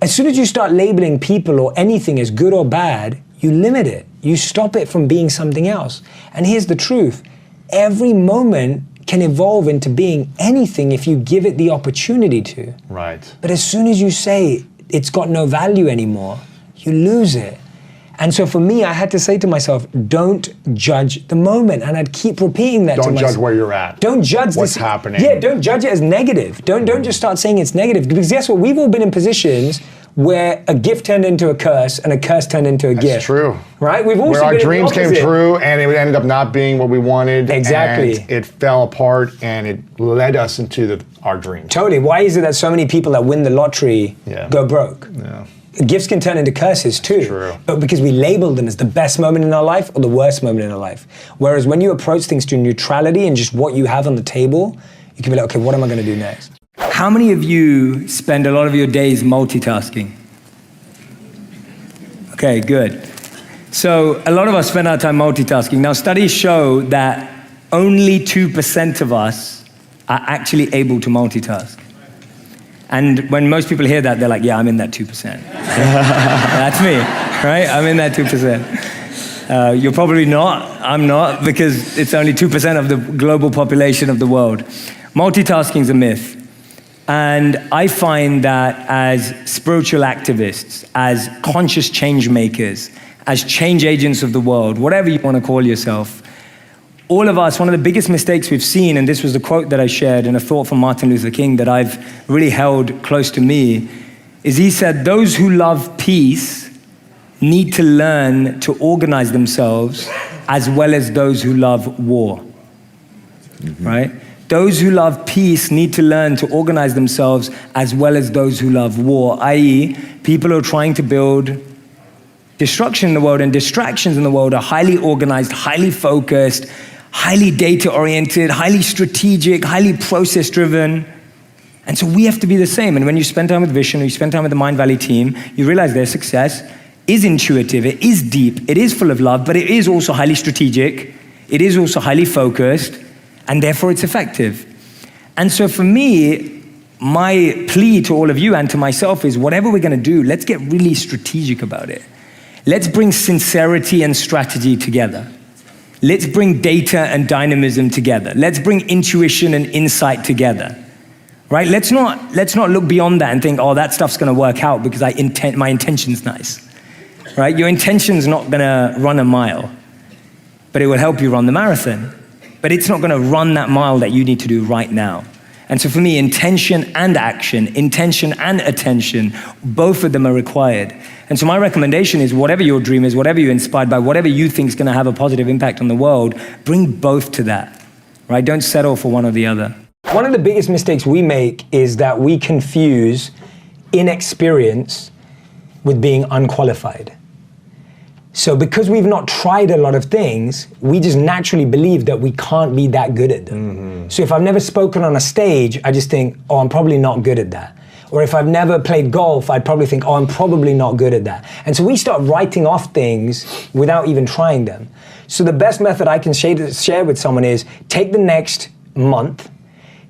As soon as you start labeling people or anything as good or bad, you limit it. You stop it from being something else. And here's the truth. Every moment can evolve into being anything if you give it the opportunity to. Right. But as soon as you say it's got no value anymore, you lose it. And so for me, I had to say to myself, don't judge the moment. And I'd keep repeating that to myself. Don't judge where you're at. Don't judge what's happening. Yeah, don't judge it as negative. Don't just start saying it's negative. Because guess what? We've all been in positions where a gift turned into a curse and a curse turned into a gift. That's true. Right? We've also where our dreams came true and it ended up not being what we wanted. Exactly. And it fell apart and it led us into our dreams. Totally. Why is it that so many people that win the lottery go broke? Yeah. Gifts can turn into curses too. True. But because we label them as the best moment in our life or the worst moment in our life. Whereas when you approach things to neutrality and just what you have on the table, you can be like, okay, what am I going to do next? How many of you spend a lot of your days multitasking? Okay, good. So a lot of us spend our time multitasking. Now, studies show that only 2% of us are actually able to multitask. And when most people hear that, they're like, yeah, I'm in that 2%. That's me, right? I'm in that 2%. You're probably not. I'm not, because it's only 2% of the global population of the world. Multitasking is a myth. And I find that as spiritual activists, as conscious change makers, as change agents of the world, whatever you want to call yourself, all of us, one of the biggest mistakes we've seen, and this was the quote that I shared and a thought from Martin Luther King that I've really held close to me, is he said, those who love peace need to learn to organize themselves as well as those who love war, right? Those who love peace need to learn to organize themselves as well as those who love war, i.e., people who are trying to build destruction in the world and distractions in the world are highly organized, highly focused, highly data-oriented, highly strategic, highly process-driven. And so we have to be the same. And when you spend time with Vision or you spend time with the Mind Valley team, you realize their success is intuitive, it is deep, it is full of love, but it is also highly strategic, it is also highly focused, and therefore it's effective. And so for me, my plea to all of you and to myself is whatever we're gonna do, let's get really strategic about it. Let's bring sincerity and strategy together. Let's bring data and dynamism together. Let's bring intuition and insight together, right? Let's not look beyond that and think, oh, that stuff's gonna work out because my intention's nice, right? Your intention's not gonna run a mile, but it will help you run the marathon. But it's not gonna run that mile that you need to do right now. And so for me, intention and action, intention and attention, both of them are required. And so my recommendation is whatever your dream is, whatever you're inspired by, whatever you think is gonna have a positive impact on the world, bring both to that, right? Don't settle for one or the other. One of the biggest mistakes we make is that we confuse inexperience with being unqualified. So because we've not tried a lot of things, we just naturally believe that we can't be that good at them. So if I've never spoken on a stage, I just think, oh, I'm probably not good at that. Or if I've never played golf, I'd probably think, oh, I'm probably not good at that. And so we start writing off things without even trying them. So the best method I can share with someone is take the next month,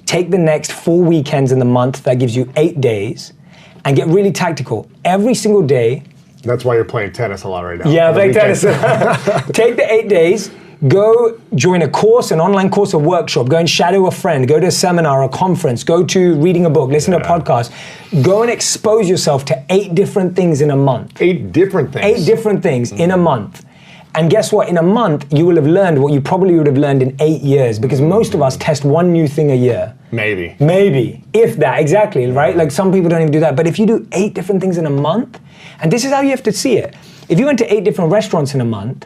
take the next 4 weekends in the month, that gives you 8 days, and get really tactical. Every single day. That's why you're playing tennis a lot right now. Yeah, playing tennis. Take the 8 days, go join a course, an online course, a workshop, go and shadow a friend, go to a seminar, a conference, go to reading a book, listen to a podcast. Go and expose yourself to 8 different things in a month. 8 different things? 8 different things in a month. And guess what? In a month, you will have learned what you probably would have learned in 8 years, because most of us test one new thing a year. Maybe. Maybe, if that, exactly, right? Like some people don't even do that. But if you do 8 different things in a month, and this is how you have to see it. If you went to 8 different restaurants in a month,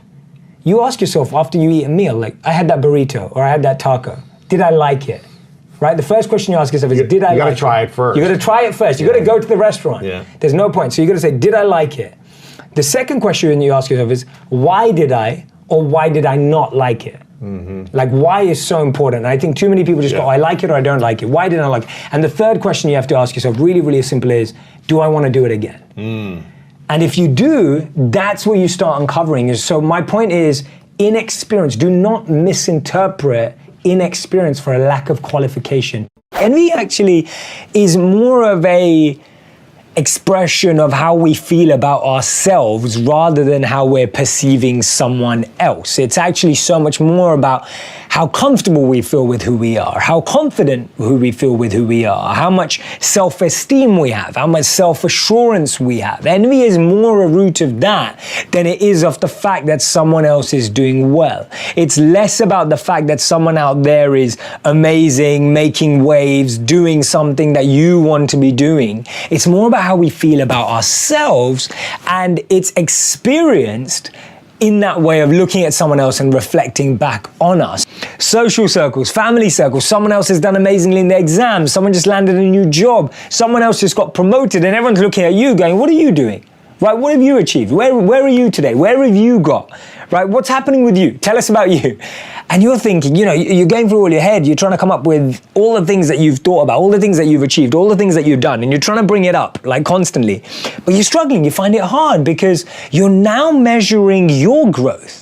you ask yourself after you eat a meal, like, I had that burrito or I had that taco. Did I like it? Right? The first question you ask yourself is, did I like it? You gotta try it first. You gotta try it first. You gotta go to the restaurant. Yeah. There's no point. So you gotta say, did I like it? The second question you ask yourself is, why did I or why did I not like it? Like, why is so important? And I think too many people just go, I like it or I don't like it. Why didn't I like it? And the third question you have to ask yourself, really, really simple, is, do I want to do it again? And if you do, that's where you start uncovering. So my point is, inexperience, do not misinterpret inexperience for a lack of qualification. Envy actually is more of a expression of how we feel about ourselves rather than how we're perceiving someone else. It's actually so much more about how comfortable we feel with who we are, how confident we feel with who we are, how much self-esteem we have, how much self-assurance we have. Envy is more a root of that than it is of the fact that someone else is doing well. It's less about the fact that someone out there is amazing, making waves, doing something that you want to be doing. It's more about how we feel about ourselves, and it's experienced in that way of looking at someone else and reflecting back on us. Social circles, family circles, someone else has done amazingly in their exams, someone just landed a new job, someone else just got promoted, and everyone's looking at you going, what are you doing? right? What have you achieved? Where are you today? Where have you got, right? What's happening with you? Tell us about you. And you're thinking, you know, you're going through all your head, you're trying to come up with all the things that you've thought about, all the things that you've achieved, all the things that you've done, and you're trying to bring it up, like constantly. But you're struggling, you find it hard because you're now measuring your growth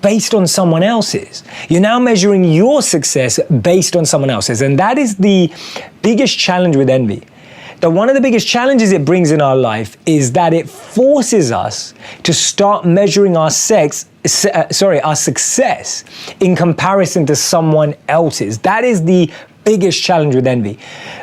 based on someone else's. You're now measuring your success based on someone else's. And that is the biggest challenge with envy. That one of the biggest challenges it brings in our life is that it forces us to start measuring our success in comparison to someone else's. That is the biggest challenge with envy.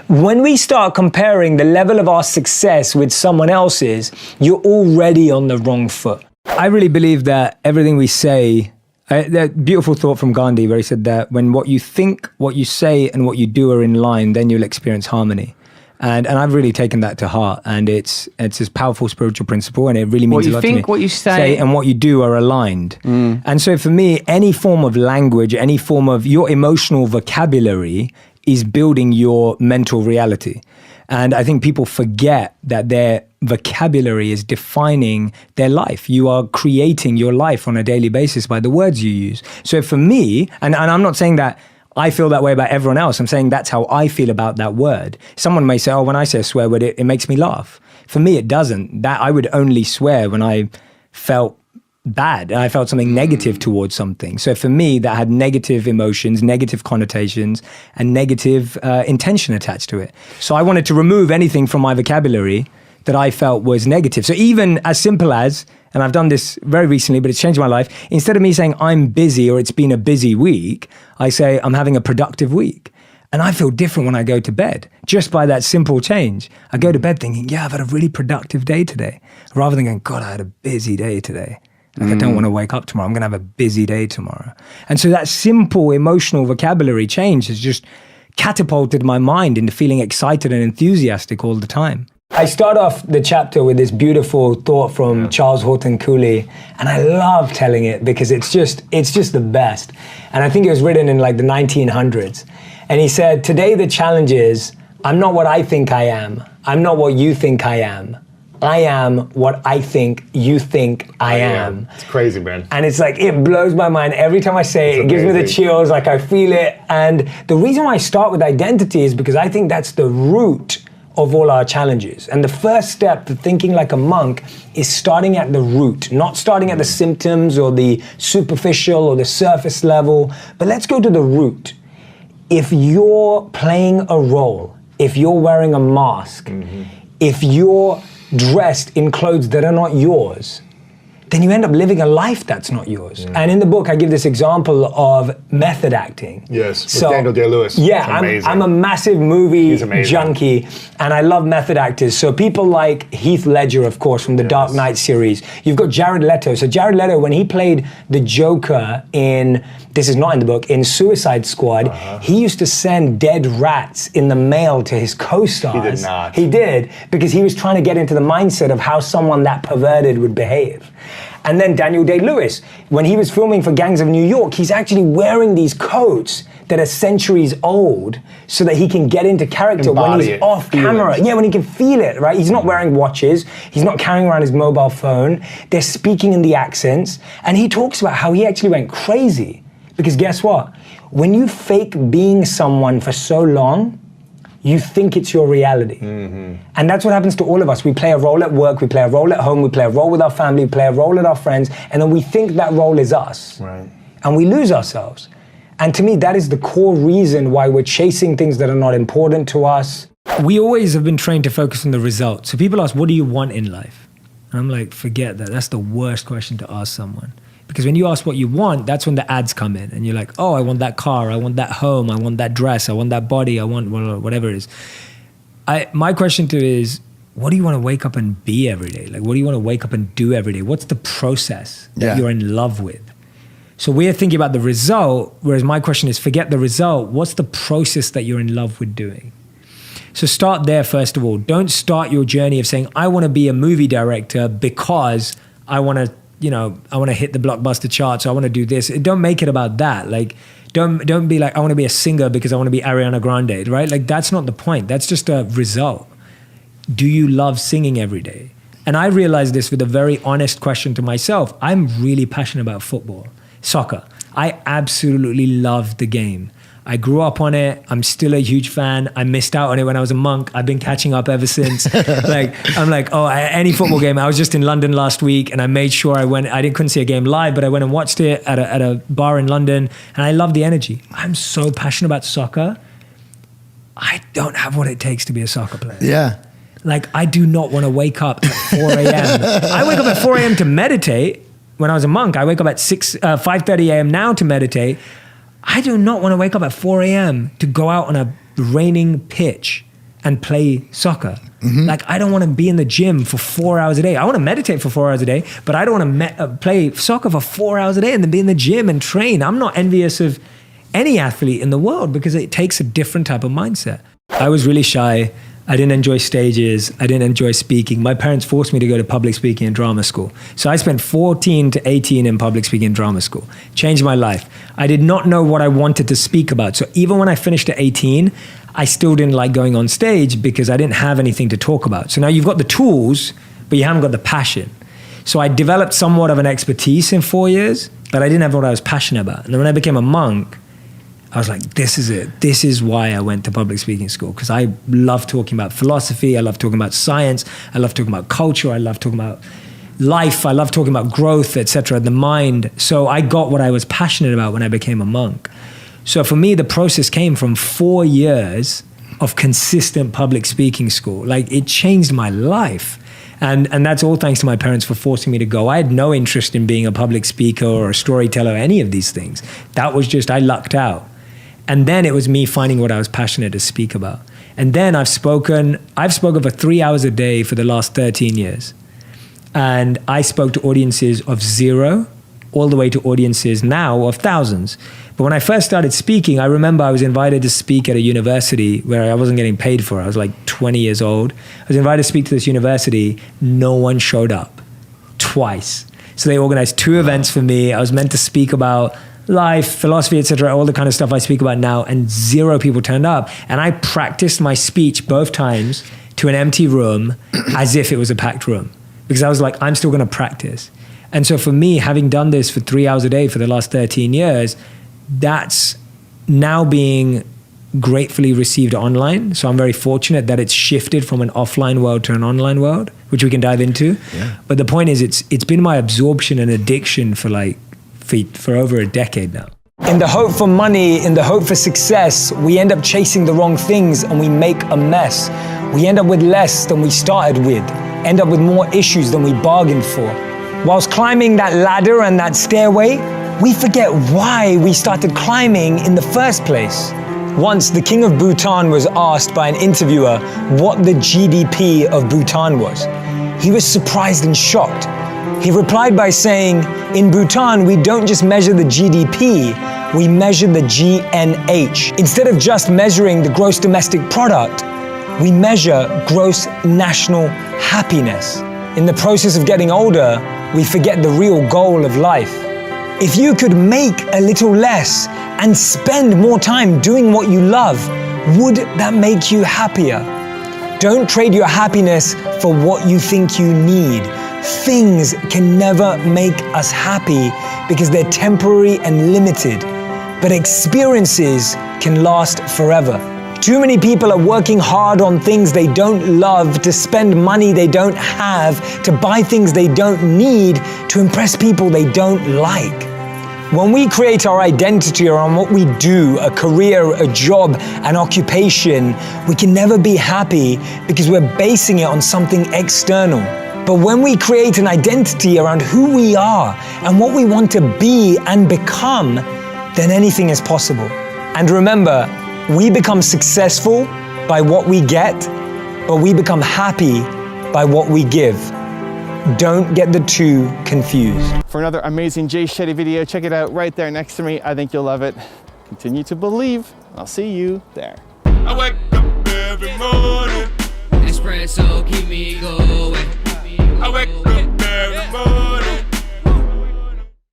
When we start comparing the level of our success with someone else's, you're already on the wrong foot. I really believe that everything we say, that beautiful thought from Gandhi where he said that when what you think, what you say, and what you do are in line, then you'll experience harmony. And I've really taken that to heart, and it's this powerful spiritual principle, and it really means a lot to me. What you think, what you say, and what you do are aligned. And so for me, any form of language, any form of your emotional vocabulary is building your mental reality. And I think people forget that their vocabulary is defining their life. You are creating your life on a daily basis by the words you use. So for me, and I'm not saying that I feel that way about everyone else. I'm saying that's how I feel about that word. Someone may say, oh, when I say a swear word, it makes me laugh. For me, it doesn't. That I would only swear when I felt bad. I felt something negative towards something. So for me, that had negative emotions, negative connotations, and negative intention attached to it. So I wanted to remove anything from my vocabulary that I felt was negative. So even as simple as, and I've done this very recently, but it's changed my life, instead of me saying I'm busy or it's been a busy week, I say I'm having a productive week. And I feel different when I go to bed, just by that simple change. I go to bed thinking, yeah, I've had a really productive day today, rather than going, God, I had a busy day today. Like I don't want to wake up tomorrow. I'm going to have a busy day tomorrow. And so that simple emotional vocabulary change has just catapulted my mind into feeling excited and enthusiastic all the time. I start off the chapter with this beautiful thought from Charles Horton Cooley, and I love telling it because it's just the best. And I think it was written in like the 1900s. And he said, today the challenge is, I'm not what I think I am. I'm not what you think I am. I am what I think you think I am. It's crazy, man. And it's like, it blows my mind. Every time I say it, it gives me the chills, like I feel it. And the reason why I start with identity is because I think that's the root of all our challenges. And the first step to thinking like a monk is starting at the root, not starting at the symptoms or the superficial or the surface level, but let's go to the root. If you're playing a role, if you're wearing a mask, if you're dressed in clothes that are not yours, then you end up living a life that's not yours. And in the book, I give this example of method acting. Yes, with Daniel Day-Lewis. Yeah, I'm a massive movie junkie, and I love method actors. So people like Heath Ledger, of course, from the Dark Knight series. You've got Jared Leto. So Jared Leto, when he played the Joker in, this is not in the book, in Suicide Squad, he used to send dead rats in the mail to his co-stars. He did not. He did, because he was trying to get into the mindset of how someone that perverted would behave. And then Daniel Day-Lewis, when he was filming for Gangs of New York, he's actually wearing these coats that are centuries old so that he can get into character when he's off camera. Yeah, when he can feel it, right? He's not wearing watches. He's not carrying around his mobile phone. They're speaking in the accents. And he talks about how he actually went crazy. Because guess what? When you fake being someone for so long, you think it's your reality. And that's what happens to all of us. We play a role at work, we play a role at home, we play a role with our family, we play a role with our friends, and then we think that role is us. Right. And we lose ourselves. And to me, that is the core reason why we're chasing things that are not important to us. We always have been trained to focus on the result. So people ask, what do you want in life? And I'm like, forget that. That's the worst question to ask someone. Because when you ask what you want, that's when the ads come in. And you're like, oh, I want that car, I want that home, I want that dress, I want that body, I want whatever it is. My question to you is, what do you want to wake up and be every day? Like, what do you want to wake up and do every day? What's the process that you're in love with? So we're thinking about the result, whereas my question is, forget the result. What's the process that you're in love with doing? So start there, first of all. Don't start your journey of saying, I want to be a movie director because I want to hit the blockbuster charts. I want to do this. Don't make it about that. Like, don't be like, I want to be a singer because I want to be Ariana Grande, right? Like, that's not the point. That's just a result. Do you love singing every day? And I realized this with a very honest question to myself. I'm really passionate about football, soccer. I absolutely love the game. I grew up on it. I'm still a huge fan. I missed out on it when I was a monk. I've been catching up ever since. Any football game. I was just in London last week and I made sure I went. Couldn't see a game live, but I went and watched it at a bar in London, and I love the energy. I'm so passionate about soccer. I don't have what it takes to be a soccer player. Yeah. Like, I do not want to wake up at 4 a.m. I wake up at 4 a.m. to meditate. When I was a monk, I wake up at 5:30 a.m. now to meditate. I do not want to wake up at 4 a.m. to go out on a raining pitch and play soccer. Mm-hmm. Like, I don't want to be in the gym for 4 hours a day. I want to meditate for 4 hours a day, but I don't want to play soccer for 4 hours a day and then be in the gym and train. I'm not envious of any athlete in the world because it takes a different type of mindset. I was really shy. I didn't enjoy stages. I didn't enjoy speaking. My parents forced me to go to public speaking and drama school. So I spent 14 to 18 in public speaking and drama school. Changed my life. I did not know what I wanted to speak about. So even when I finished at 18, I still didn't like going on stage because I didn't have anything to talk about. So now you've got the tools, but you haven't got the passion. So I developed somewhat of an expertise in 4 years, but I didn't have what I was passionate about. And then when I became a monk, I was like, this is it. This is why I went to public speaking school, because I love talking about philosophy. I love talking about science. I love talking about culture. I love talking about life. I love talking about growth, etc., the mind. So I got what I was passionate about when I became a monk. So for me, the process came from 4 years of consistent public speaking school. Like, it changed my life. And that's all thanks to my parents for forcing me to go. I had no interest in being a public speaker or a storyteller or any of these things. That was just, I lucked out. And then it was me finding what I was passionate to speak about. And then I've spoken for 3 hours a day for the last 13 years. And I spoke to audiences of 0 all the way to audiences now of thousands. But when I first started speaking, I remember I was invited to speak at a university where I wasn't getting paid for. I was like 20 years old. I was invited to speak to this university. No one showed up. Twice. So they organized 2 events for me. I was meant to speak about life, philosophy, etc., all the kind of stuff I speak about now, and 0 people turned up. And I practiced my speech both times to an empty room as if it was a packed room, because I was like, I'm still going to practice. And so for me, having done this for 3 hours a day for the last 13 years, that's now being gratefully received online. So I'm very fortunate that it's shifted from an offline world to an online world, which we can dive into. Yeah. But the point is, it's been my absorption and addiction for over a decade now. In the hope for money, in the hope for success, we end up chasing the wrong things and we make a mess. We end up with less than we started with, end up with more issues than we bargained for. Whilst climbing that ladder and that stairway, we forget why we started climbing in the first place. Once, the king of Bhutan was asked by an interviewer what the GDP of Bhutan was. He was surprised and shocked. He replied by saying, in Bhutan, we don't just measure the GDP, we measure the GNH. Instead of just measuring the gross domestic product, we measure gross national happiness. In the process of getting older, we forget the real goal of life. If you could make a little less and spend more time doing what you love, would that make you happier? Don't trade your happiness for what you think you need. Things can never make us happy because they're temporary and limited, but experiences can last forever. Too many people are working hard on things they don't love, to spend money they don't have, to buy things they don't need, to impress people they don't like. When we create our identity around what we do, a career, a job, an occupation, we can never be happy because we're basing it on something external. But when we create an identity around who we are and what we want to be and become, then anything is possible. And remember, we become successful by what we get, but we become happy by what we give. Don't get the two confused. For another amazing Jay Shetty video, check it out right there next to me. I think you'll love it. Continue to believe. I'll see you there. I wake up every morning. Espresso keep me going. I wake up every morning.